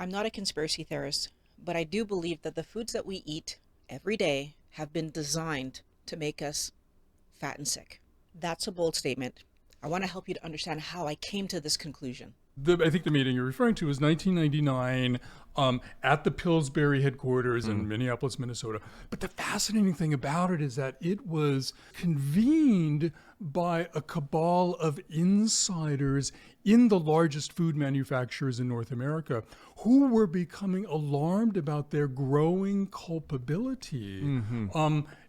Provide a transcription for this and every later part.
I'm not a conspiracy theorist, but I do believe that the foods that we eat every day have been designed to make us fat and sick. That's a bold statement. I want to help you to understand how I came to this conclusion. I think the meeting you're referring to was 1999 at the Pillsbury headquarters in Minneapolis, Minnesota. But the fascinating thing about it is that it was convened by a cabal of insiders in the largest food manufacturers in North America who were becoming alarmed about their growing culpability.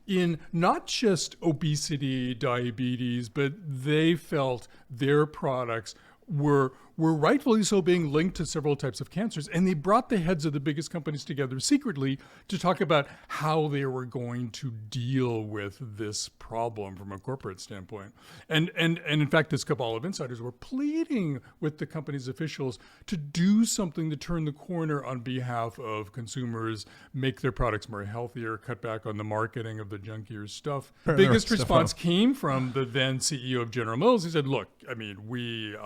In not just obesity, diabetes, but they felt their products were rightfully so being linked to several types of cancers. And they brought the heads of the biggest companies together secretly to talk about how they were going to deal with this problem from a corporate standpoint. And in fact, this cabal of insiders were pleading with the company's officials to do something to turn the corner on behalf of consumers, make their products more healthier, cut back on the marketing of the junkier stuff. The biggest response came from the then CEO of General Mills. He said, look, I mean, we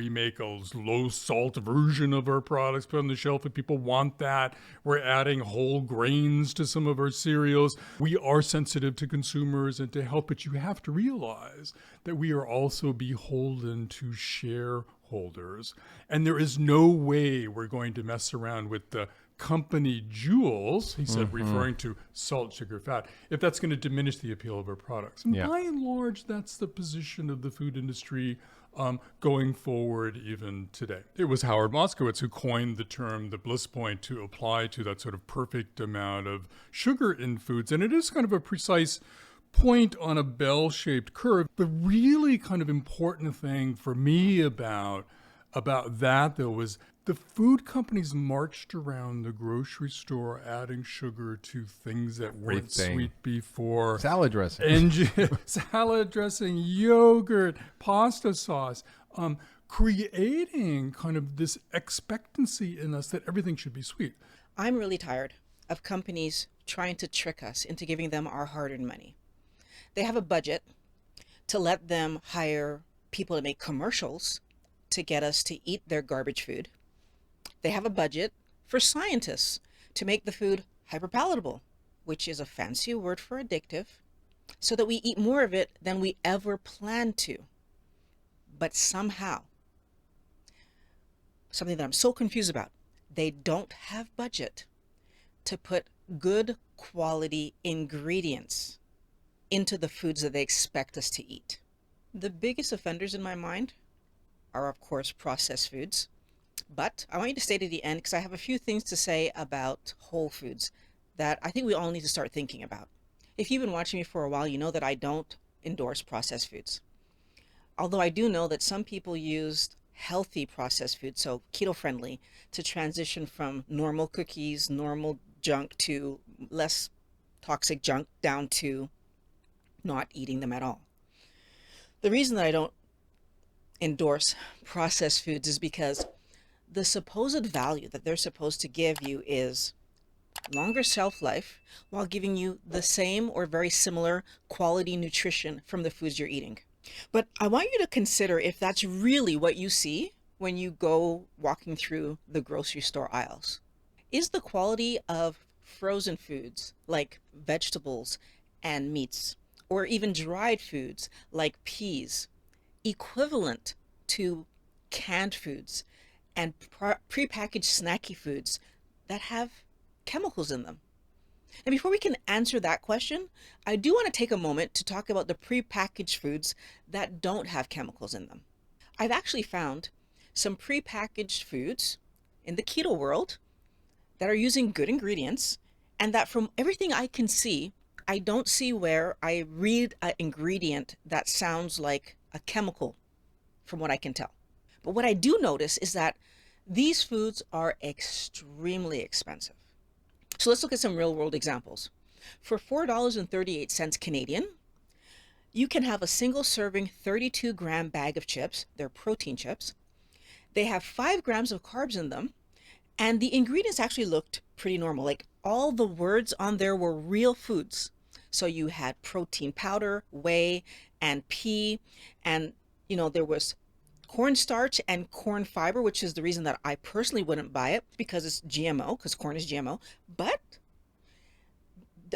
make a low salt version of our products, put on the shelf if people want that. We're adding whole grains to some of our cereals. We are sensitive to consumers and to health, but you have to realize that we are also beholden to shareholders. And there is no way we're going to mess around with the company jewels, he said, referring to salt, sugar, fat, if that's going to diminish the appeal of our products. And by and large, that's the position of the food industry going forward even today. It was Howard Moskowitz who coined the term, the bliss point, to apply to that sort of perfect amount of sugar in foods. And it is kind of a precise point on a bell-shaped curve. The really kind of important thing for me about that, though, was the food companies marched around the grocery store adding sugar to things that weren't sweet before. Salad dressing. And salad dressing, yogurt, pasta sauce, creating kind of this expectancy in us that everything should be sweet. I'm really tired of companies trying to trick us into giving them our hard-earned money. They have a budget to let them hire people to make commercials to get us to eat their garbage food. They have a budget for scientists to make the food hyperpalatable, which is a fancy word for addictive, so that we eat more of it than we ever planned to. But somehow, something that I'm so confused about, they don't have budget to put good quality ingredients into the foods that they expect us to eat. The biggest offenders in my mind are, of course, processed foods. But I want you to stay to the end because I have a few things to say about whole foods that I think we all need to start thinking about. If you've been watching me for a while, you know that I don't endorse processed foods. Although I do know that some people used healthy processed foods, so keto friendly, to transition from normal cookies, normal junk to less toxic junk down to not eating them at all. The reason that I don't endorse processed foods is because the supposed value that they're supposed to give you is longer shelf life while giving you the same or very similar quality nutrition from the foods you're eating. But I want you to consider if that's really what you see when you go walking through the grocery store aisles. Is the quality of frozen foods like vegetables and meats, or even dried foods like peas, equivalent to canned foods and prepackaged snacky foods that have chemicals in them? And before we can answer that question, I do want to take a moment to talk about the prepackaged foods that don't have chemicals in them. I've actually found some prepackaged foods in the keto world that are using good ingredients, and that from everything I can see, I don't see where I read an ingredient that sounds like a chemical from what I can tell. But what I do notice is that these foods are extremely expensive. So let's look at some real world examples. For $4.38 Canadian, you can have a single serving 32-gram bag of chips. They're protein chips. They have 5 grams of carbs in them, and the ingredients actually looked pretty normal. Like all the words on there were real foods. So you had protein powder, whey, and pea, and there was cornstarch and corn fiber, which is the reason that I personally wouldn't buy it because it's GMO, because corn is GMO. But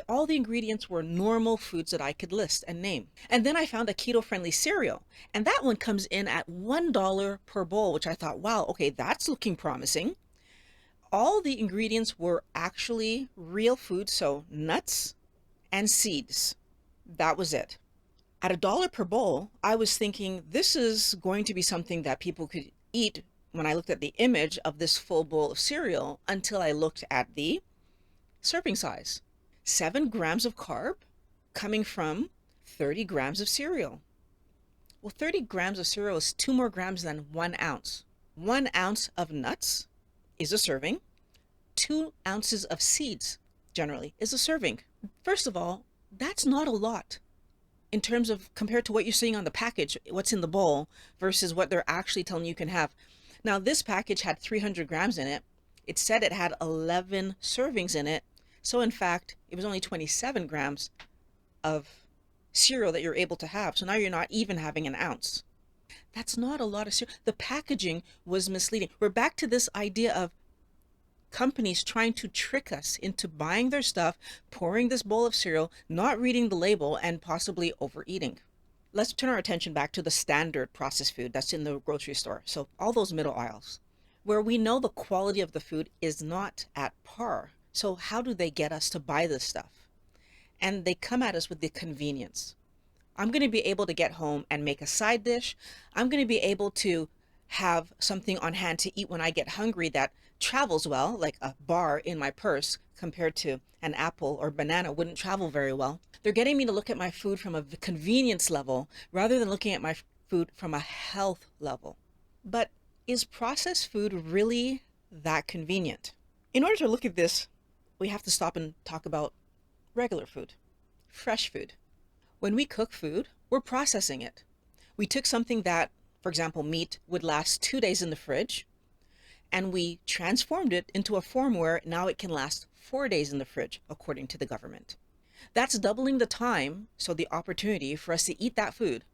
all the ingredients were normal foods that I could list and name. And then I found a keto-friendly cereal, and that one comes in at $1 per bowl, which I thought, wow, okay, that's looking promising. All the ingredients were actually real food, so nuts and seeds. That was it. At $1 per bowl, I was thinking this is going to be something that people could eat when I looked at the image of this full bowl of cereal until I looked at the serving size. 7 grams of carb coming from 30 grams of cereal. Well, 30 grams of cereal is 2 more grams than 1 ounce. 1 ounce of nuts is a serving. 2 ounces of seeds generally is a serving. First of all, that's not a lot in terms of compared to what you're seeing on the package, what's in the bowl versus what they're actually telling you can have. Now, this package had 300 grams in it. It said it had 11 servings in it. So in fact, it was only 27 grams of cereal that you're able to have. So now you're not even having an ounce. That's not a lot of cereal. The packaging was misleading. We're back to this idea of companies trying to trick us into buying their stuff, pouring this bowl of cereal, not reading the label, and possibly overeating. Let's turn our attention back to the standard processed food that's in the grocery store. So all those middle aisles, where we know the quality of the food is not at par. So how do they get us to buy this stuff? And they come at us with the convenience. I'm going to be able to get home and make a side dish. I'm going to be able to have something on hand to eat when I get hungry that travels well, like a bar in my purse compared to an apple or banana wouldn't travel very well. They're getting me to look at my food from a convenience level rather than looking at my food from a health level. But is processed food really that convenient? In order to look at this, we have to stop and talk about regular food, fresh food. When we cook food, we're processing it. We took something that, for example, meat would last 2 days in the fridge, and we transformed it into a form where now it can last 4 days in the fridge, according to the government. That's doubling the time, so the opportunity for us to eat that food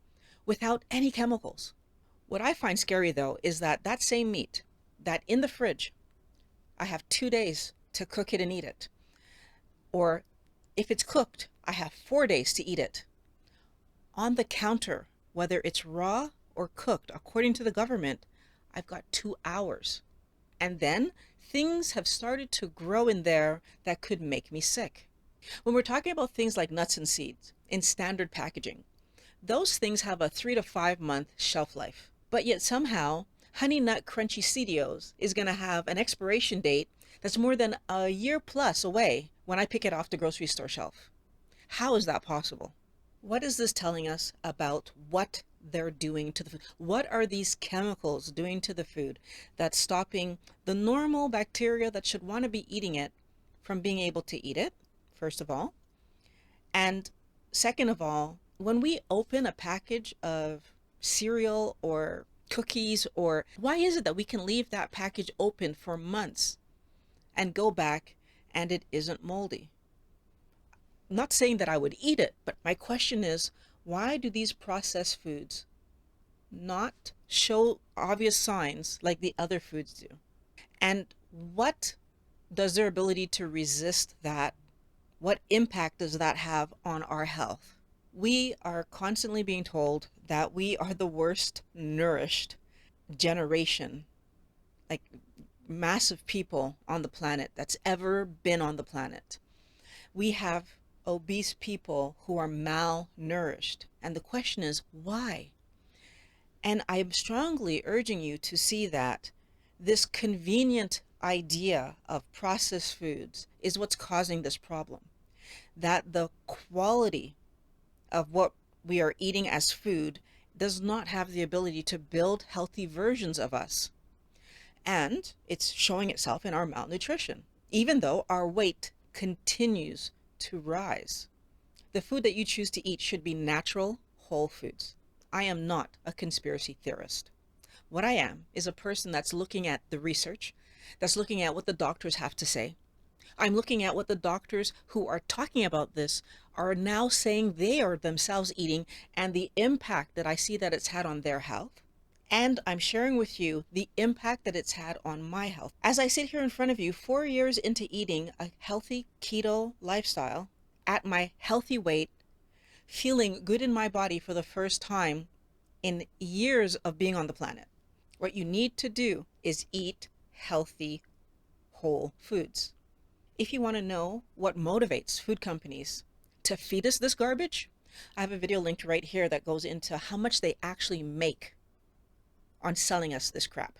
without any chemicals. What I find scary, though, is that that same meat, that in the fridge, I have 2 days to cook it and eat it. Or if it's cooked, I have 4 days to eat it. On the counter, whether it's raw or cooked, according to the government, I've got 2 hours. And then things have started to grow in there that could make me sick. When we're talking about things like nuts and seeds in standard packaging, those things have a 3 to 5 month shelf life. But yet somehow, Honey Nut Crunchy Cereals is going to have an expiration date that's more than a year plus away when I pick it off the grocery store shelf. How is that possible? What is this telling us about what they're doing to the food? What are these chemicals doing to the food that's stopping the normal bacteria that should want to be eating it from being able to eat it, first of all? And second of all, when we open a package of cereal or cookies, or why is it that we can leave that package open for months and go back and it isn't moldy? I'm not saying that I would eat it, but my question is, why do these processed foods not show obvious signs like the other foods do? And what does their ability to resist that, what impact does that have on our health? We are constantly being told that we are the worst nourished generation, like massive people on the planet that's ever been on the planet. We have obese people who are malnourished. And the question is, why? And I'm strongly urging you to see that this convenient idea of processed foods is what's causing this problem. That the quality of what we are eating as food does not have the ability to build healthy versions of us. And it's showing itself in our malnutrition, even though our weight continues to rise. The food that you choose to eat should be natural, whole foods. I am not a conspiracy theorist. What I am is a person that's looking at the research, that's looking at what the doctors have to say. I'm looking at what the doctors who are talking about this are now saying they are themselves eating and the impact that I see that it's had on their health. And I'm sharing with you the impact that it's had on my health. As I sit here in front of you, 4 years into eating a healthy keto lifestyle, at my healthy weight, feeling good in my body for the first time in years of being on the planet. What you need to do is eat healthy, whole foods. If you want to know what motivates food companies to feed us this garbage, I have a video linked right here that goes into how much they actually make on selling us this crap.